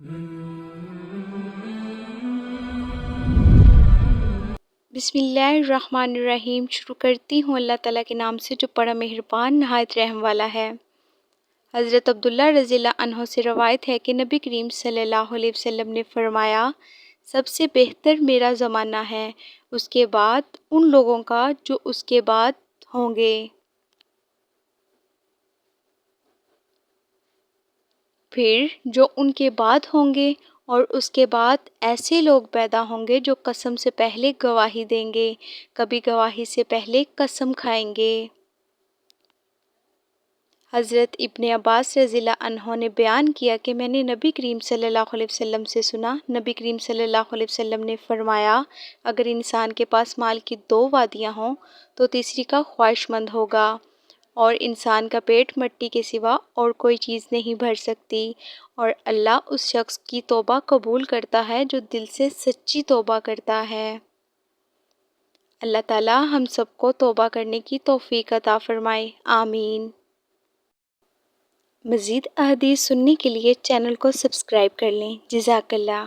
بسم اللہ الرحمن الرحیم۔ شروع کرتی ہوں اللہ تعالیٰ کے نام سے جو بڑا مہربان نہایت رحم والا ہے۔ حضرت عبداللہ رضی اللہ عنہ سے روایت ہے کہ نبی کریم صلی اللہ علیہ وسلم نے فرمایا، سب سے بہتر میرا زمانہ ہے، اس کے بعد ان لوگوں کا جو اس کے بعد ہوں گے، پھر جو ان کے بعد ہوں گے، اور اس کے بعد ایسے لوگ پیدا ہوں گے جو قسم سے پہلے گواہی دیں گے، کبھی گواہی سے پہلے قسم کھائیں گے۔ حضرت ابن عباس رضی اللہ عنہ نے بیان کیا کہ میں نے نبی کریم صلی اللہ علیہ وسلم سے سنا، نبی کریم صلی اللہ علیہ وسلم نے فرمایا، اگر انسان کے پاس مال کی 2 وادیاں ہوں تو تیسری کا خواہش مند ہوگا، اور انسان کا پیٹ مٹی کے سوا اور کوئی چیز نہیں بھر سکتی، اور اللہ اس شخص کی توبہ قبول کرتا ہے جو دل سے سچی توبہ کرتا ہے۔ اللہ تعالیٰ ہم سب کو توبہ کرنے کی توفیق عطا فرمائے، آمین۔ مزید احادیث سننے کے لیے چینل کو سبسکرائب کر لیں۔ جزاک اللہ۔